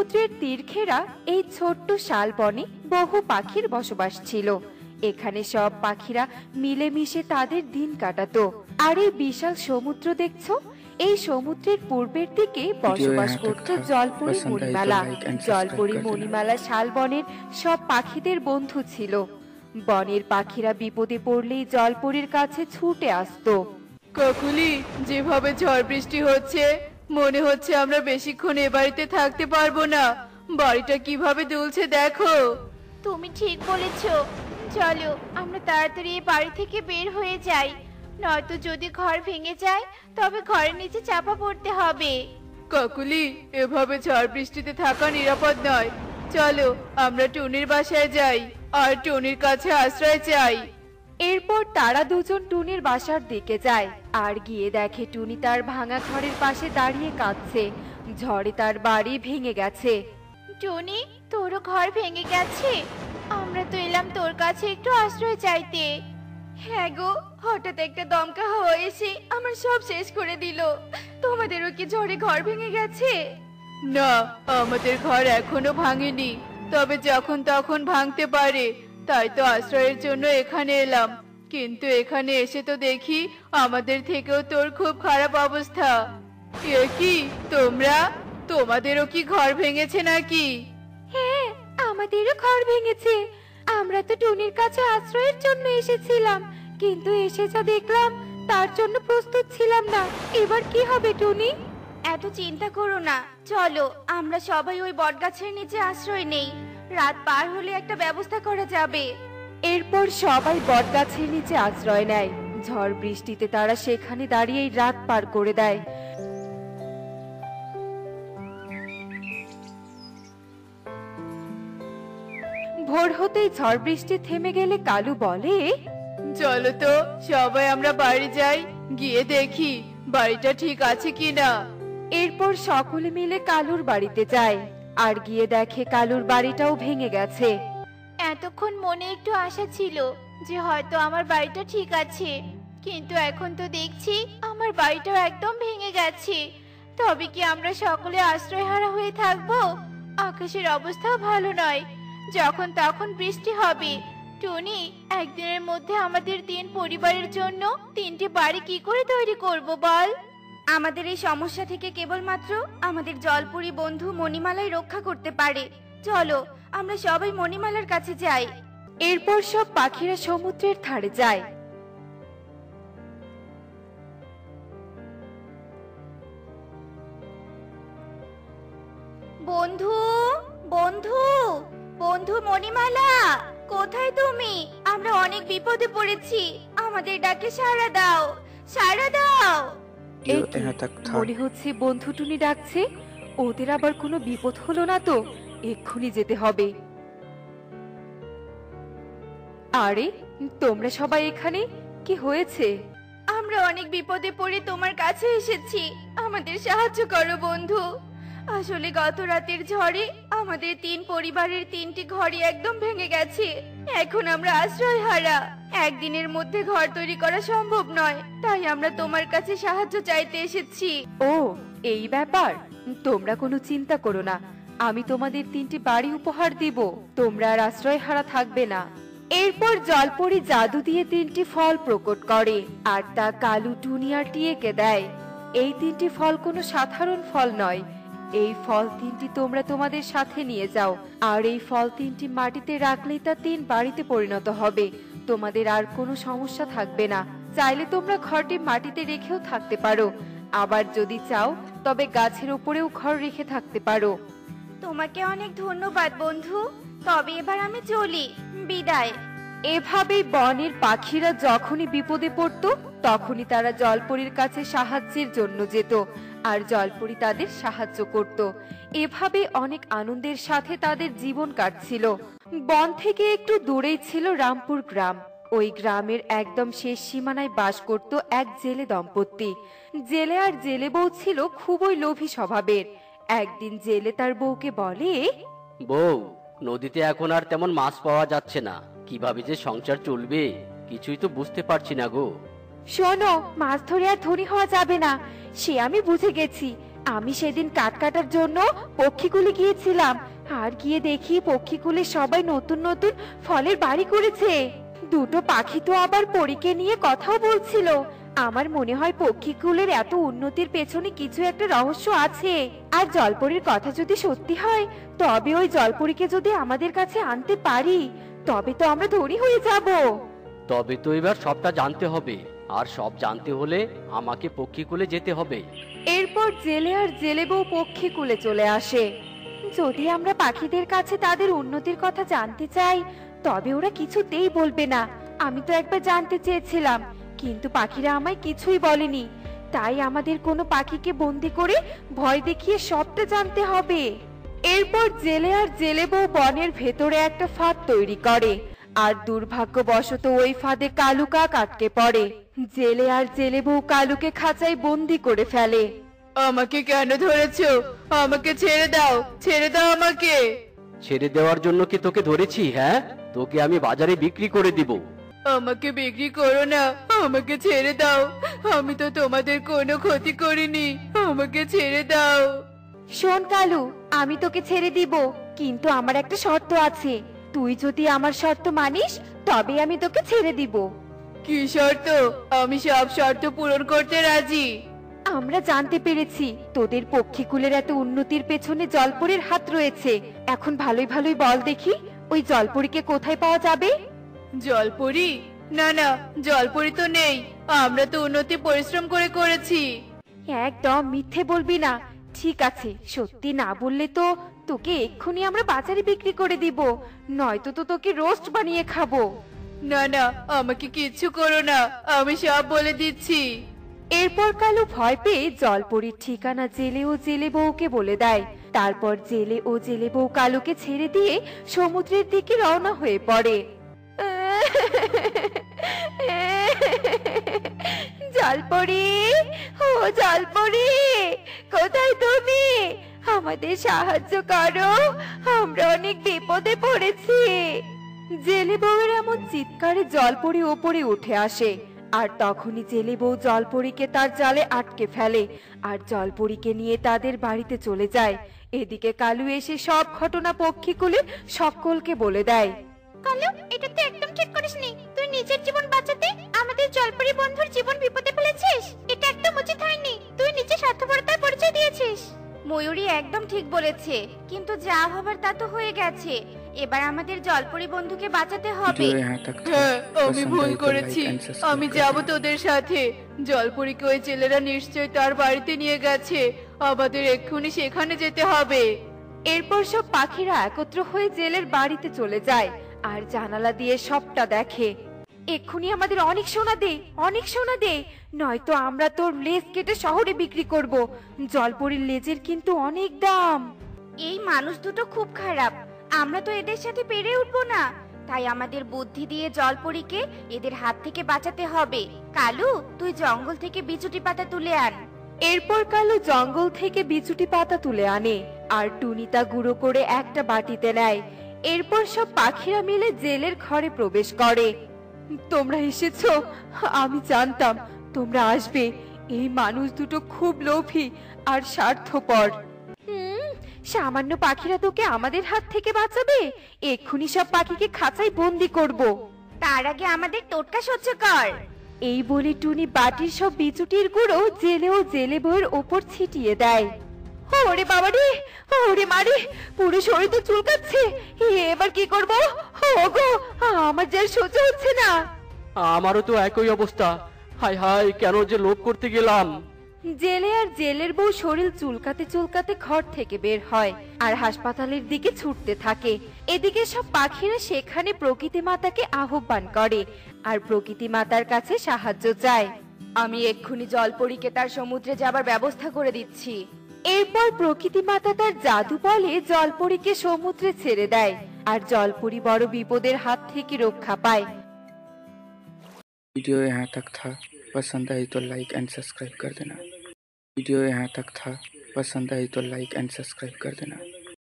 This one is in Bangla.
সমুদ্রের তীর ঘেরা এই ছোট্ট শালবনে বহু পাখির বসবাস ছিল। এখানে সব পাখিরা মিলেমিশে তাদের দিন কাটাতো। আর এই বিশাল সমুদ্র দেখছো, এই সমুদ্রের পূর্বের দিকে বসবাস করত জলপরি মণিমালা। জলপরি মণিমালা শালবনের সব পাখিদের বন্ধু ছিল। বনের পাখিরা বিপদে পড়লেই জলপরির কাছে ছুটে আসতো। কাকুলি, যেভাবে ঝড় বৃষ্টি হচ্ছে মনে হচ্ছে আমরা বেশিক্ষণ এ বাড়িতে থাকতে পারবো না। বাড়িটা কিভাবে দুলছে দেখো। তুমি ঠিক বলেছো, চলো আমরা তাড়াতাড়ি এই বাড়ি থেকে বের হয়ে যাই, নয়তো যদি ঘর ভেঙে যায় তবে ঘরের নিচে চাপা পড়তে হবে। কাকুলি, এভাবে ঝড় বৃষ্টিতে থাকা নিরাপদ নয়। চলো আমরা টুনির বাসায় যাই আর টুনির কাছে আশ্রয় চাই। এরপর তারা দুজন টুনির বাসার দিকে যায় আর গিয়ে দেখে টুনি তার ভাঙা ঘরের পাশে দাঁড়িয়ে কাঁদছে। ঝড়ে তার বাড়ি ভেঙে গেছে। টুনি, তোরও ঘর ভেঙে গেছে? আমরা তো এলাম তোর কাছে একটু আশ্রয় চাইতে। হ্যাঁ গো, হঠাৎ একটা দমকা হাওয়া এসে আমার সব শেষ করে দিল। তোমাদেরও কি ঝড়ে ঘর ভেঙে গেছে? না, আমাদের ঘর এখনো ভাঙেনি, তবে যখন তখন ভাঙতে পারে। তাই তো আশ্রয়ের জন্য এখানে এলাম, কিন্তু এখানে এসে তো দেখি আমাদের থেকেও তোর খুব খারাপ অবস্থা। এ কি, তোমাদেরও কি ঘর ভেঙেছে নাকি? হ্যাঁ, আমাদেরও ঘর ভেঙেছে। আমরা তো টুনির কাছে আশ্রয়ের জন্য এসেছিলাম, কিন্তু এসে যা দেখলাম তার জন্য প্রস্তুত ছিলাম না। এবার কি হবে টুনি? এত চিন্তা করো না, চলো আমরা সবাই ওই বটগাছের নিচে আশ্রয় নেই। রাত পার হলে একটা ব্যবস্থা করা যাবে। এরপর সবাই বটগাছের নিচে আশ্রয় নেয়। ঝড় বৃষ্টিতে তারা সেখানে দাঁড়িয়েই রাত পার করে দেয়। ভোর হতেই ঝড় বৃষ্টি থেমে গেলে কালু বলে, চলো তো সবাই আমরা বাড়ি যাই, গিয়ে দেখি বাড়িটা ঠিক আছে কিনা। এরপর সকলে মিলে কালুর বাড়িতে যায় আর গিয়ে দেখে কালুর বাড়িটাও ভেঙে গেছে। এতক্ষণ মনে একটু আশা ছিল যে হয়তো আমার বাড়িটা ঠিক আছে, কিন্তু এখন তো দেখছি আমার বাড়িটাও একদম ভেঙে গেছে। তবে কি আমরা সকলে আশ্রয়হারা হয়ে থাকবো? আকাশের অবস্থাও ভালো নয়, যখন তখন বৃষ্টি হবে। টুনি, একদিনের মধ্যে আমাদের 3 পরিবারের জন্য 3টি বাড়ি কি করে তৈরি করব বল? আমাদের এই সমস্যা থেকে কেবলমাত্র আমাদের জলপুরি বন্ধু মণিমালাই রক্ষা করতে পারে। চলো আমরা সবাই মণিমালার কাছে যাই। এরপর সব পাখিরা সমুদ্রের ধারে যায়। বন্ধু, বন্ধু, বন্ধু মণিমালা, কোথায় তুমি? আমরা অনেক বিপদে পড়েছি, আমাদের ডাকে সাড়া দাও, সাড়া দাও। এ কি? মনে হচ্ছে বন্ধু টুনি ডাকছে। ওদের আবার কোনো বিপদ হলো না তো? এক্ষুনি যেতে হবে। আরে, তোমরা সবাই এখানে? কি হয়েছে? আমরা অনেক বিপদে পড়ে তোমার কাছে এসেছি, আমাদের সাহায্য করো বন্ধু। আসলে গত রাতের ঝড়ে আমাদের 3 পরিবারের 3টি ঘরই একদম ভেঙে গেছে। এখন আমরা আশ্রয়হারা। একদিনের মধ্যে ঘর তৈরি করা সম্ভব নয়, তাই আমরা তোমার কাছে সাহায্য চাইতে এসেছি। ও, এই ব্যাপার। তোমরা কোনো চিন্তা করো না, আমি তোমাদের 3টি বাড়ি উপহার দিব। তোমরা আর আশ্রয়হারা থাকবে না। এরপর জলপরি জাদু দিয়ে 3টি ফল প্রকট করে আর তা কালু, টুনি আর টিয়েকে দেয়। এই 3টি ফল কোনো সাধারণ ফল নয়। এই ফল 3টি তোমরা তোমাদের সাথে নিয়ে যাও, আর এই ফল 3টি মাটিতে রাখলেই তা 3 বাড়িতে পরিণত হবে। তোমাদের আর কোনো সমস্যা থাকবে না। চাইলে তোমরা ঘরটি মাটিতে রেখেও থাকতে পারো, আবার যদি চাও তবে গাছের উপরেও ঘর রেখে থাকতে পারো। তোমাকে অনেক ধন্যবাদ বন্ধু, তবে এবার আমি চলি, বিদায়। এভাবেই বনের পাখিরা যখনই বিপদে পড়তো তখনই তারা জলপরীর কাছে সাহায্যের জন্য যেত, আর জলপরী তাদের সাহায্য করত। এভাবে অনেক আনন্দের সাথে তাদের জীবন কাটছিল। বন থেকে একটু দূরেই ছিল রামপুর গ্রাম। ওই গ্রামের একদম শেষ সীমানায় বাস করত এক জেলে দম্পতি। জেলে আর জেলে বউ ছিল খুবই লোভী স্বভাবের। একদিন জেলে তার বউকে বলে, বউ, নদীতে এখন আর তেমন মাছ পাওয়া যাচ্ছে না, কিভাবে যে সংসার চলবে কিছুই তো বুঝতে পারছি না গো। শোনো, মাছ ধরে আর ধনী হওয়া যাবে না, সে আমি বুঝে গেছি। আমি সেদিন কাঠ কাটার জন্য পক্ষীকুলে গিয়েছিলাম, আর গিয়ে দেখি পক্ষীকুলে সবাই নতুন নতুন ফলের বাড়ি করেছে। দুটো পাখি তো আবার পরীকে নিয়ে কথাও বলছিল। আমার মনে হয় পক্ষীকুলের এত উন্নতির পেছনে কিছু একটা রহস্য আছে। আর জলপরীর কথা যদি সত্যি হয়, তবে ওই জলপরীকে যদি আমাদের কাছে আনতে পারি, তবে তো আমরা ধনী হয়ে যাব। তবে তো এবার সবটা জানতে হবে, আর সব জানতে হলে আমাকে পক্ষীকুলে যেতে হবে। এরপর জেলে আর জেলে বউ পক্ষীকুলে চলে আসে। যদি আমরা পাখিদের কাছে তাদের উন্নতির কথা জানতে চাই, তবে ওরা কিছুতেই বলবে না। আমি তো একবার জানতে চেয়েছিলাম, কিন্তু পাখিরা আমায় কিছুই বলেনি। তাই আমাদের কোনো পাখিকে বন্দি করে ভয় দেখিয়ে সবটা জানতে হবে। এরপর জেলে আর জেলে বউ বনের ভেতরে একটা ফাঁদ তৈরি করে, আর দুর্ভাগ্যবশত ওই ফাঁদে কালু কাক আটকে পড়ে। জেলে আর জেলে বউ কালুকে খাঁচায় বন্দি করে ফেলে। আমাকে কেন ধরেছো? আমাকে ছেড়ে দাও, ছেড়ে দাও আমাকে। ছেড়ে দেওয়ার জন্য কি তোকে ধরেছি? হ্যাঁ, তোকে আমি বাজারে বিক্রি করে দিব। আমাকে বিক্রি করো না, আমাকে ছেড়ে দাও। আমি তো তোমাদের কোনো ক্ষতি করিনি, আমাকে ছেড়ে দাও। শোন কালু, আমি তোকে ছেড়ে দিব, কিন্তু আমার একটা শর্ত আছে। তুই যদি আমার শর্ত মানিস, তবে আমি তোকে ছেড়ে দিব। কি শর্ত? আমি সব শর্ত পূরণ করতে রাজি। আমরা জানতে পেরেছি তোদের পক্ষীকুলের এত উন্নতির পেছনে জলপরীর হাত রয়েছে। এখন ভালোই ভালোই বল দেখি, ওই জলপরীকে কোথায় পাওয়া যাবে? জলপরি? না না, জলপরি তো নেই। আমরা তো উন্নতি পরিশ্রম করে করেছি। একদম মিথ্যে বলবি না। ঠিক আছে, সত্যি না বললে তো তোকে এক্ষুনি আমরা বাজারে বিক্রি করে দিব, নয়তো তো তোকে রোস্ট বানিয়ে খাবো। না না, আমাকে কিচ্ছু করো না, আমি সব বলে দিচ্ছি। এরপর কালু ভয় পেয়ে জলপরীর ঠিকানা জেলে ও জেলে বউকে বলে দেয়। তারপর জেলে ও জেলে বউ কালুকে ছেড়ে দিয়ে সমুদ্রের দিকে রওনা হয়ে পড়ে। জলপরি, ও জলপরি, কোথায় তুমি? আমাদের সাহায্য করো, আমরা অনেক বিপদে পড়েছি। জেলে বউয়ের এমন চিৎকারে জলপরি ওপরে উঠে আসে, আর তখনই জেলে বউ জলপরীকে তার জালে আটকে ফেলে, আর জলপরীকে নিয়ে তাদের বাড়িতে চলে যায়। এদিকে কালু এসে সব ঘটনা পক্ষীকুলে সকলকে বলে দেয়। কালু, এটা তো একদম ঠিক করিসনি। তুই নিজের জীবন বাঁচাতে আমাদের জলপরি বন্ধুর জীবন বিপদে ফেলেছিস। এটা একদম উচিত হয়নি। তুই নিজে স্বার্থপরতার পরিচয় দিয়েছিস। ময়ূরী একদম ঠিক বলেছে, কিন্তু যা হবার তা তো হয়ে গেছে। এবার আমাদের জলপরি বন্ধুকে বাঁচাতে হবে। হ্যাঁ, আমি ভুল করেছি। আমি যাব তোদের সাথে। জলপরীকে ওই ছেলেরা নিশ্চয় তার বাড়িতে নিয়ে গেছে। আমাদের এক্ষুনি সেখানে যেতে হবে। এরপর সব পাখিরা একত্র হয়ে জেলের বাড়িতে চলে যায়, আর জানালা দিয়ে সবটা দেখে। এক্ষুনি আমাদের অনেক সোনা দে, অনেক সোনা দে, নয়তো আমরা তোর লেজ কেটে শহরে বিক্রি করব। জলপরীর লেজের কিন্তু অনেক দাম। এই মানুষ দুটো খুব খারাপ, আমরা তো এদের সাথে পেরে উঠবো না। তাই আমাদের বুদ্ধি দিয়ে জলপরীকে এদের হাত থেকে বাঁচাতে হবে। কালু, তুই জঙ্গল থেকে বিচুটি পাতা তুলে আন। এরপর কালু জঙ্গল থেকে বিচুটি পাতা তুলে আনে, আর টুনি তা গুঁড়ো করে একটা বাটিতে নেয়। এরপর সব পাখিরা মিলে জেলের ঘরে প্রবেশ করে। তোমরা এসেছো, আমি জানতাম তোমরা আসবে। এই মানুষ দুটো খুব লোভী আর স্বার্থপর। সামান্য পাখিরা তোকে আমাদের হাত থেকে বাঁচাবে? এক্ষুনি সব পাখিকে খাঁচায় বন্দি করব। তার আগে আমাদের টোটকা সহ্য কর। এই বলে টুনি বাটির সব বিচুটির গুঁড়ো জেলে ও জেলে বউয়ের ওপর ছিটিয়ে দেয়। ওরে বাবা রে, ওরে মারে, পুরো শরীর তো চুলকাচ্ছে। এবার কি করব? ওগো, আমার যে আর সহ্য হচ্ছে না। আমারও তো একই অবস্থা। হায় হায়, কেন যে লোভ করতে গেলাম। জেলে আর জেলের বউ শরীর চুলকাতে চুলকাতে ঘর থেকে বের হয়, আর হাসপাতালের দিকে ছুটতে থাকে। এদিকে সব পাখিরা সেখানে প্রকৃতি মাতাকে আহ্বান করে, আর প্রকৃতি মাতার কাছে সাহায্য চায়। আমি এক্ষুনি জলপরীকে তার সমুদ্রে যাবার ব্যবস্থা করে দিচ্ছি। এরপর প্রকৃতি মাতা তার জাদু বলে জলপরীকে সমুদ্রে ছেড়ে দেয়, আর জলপরী বড় বিপদের হাত থেকে रक्षा पाए। वीडियो यहाँ तक था, पसंद आई तो लाइक एंड सब्सक्राइब कर देना। वीडियो यहाँ तक था, पसंद आई तो लाइक एंड सब्सक्राइब कर देना।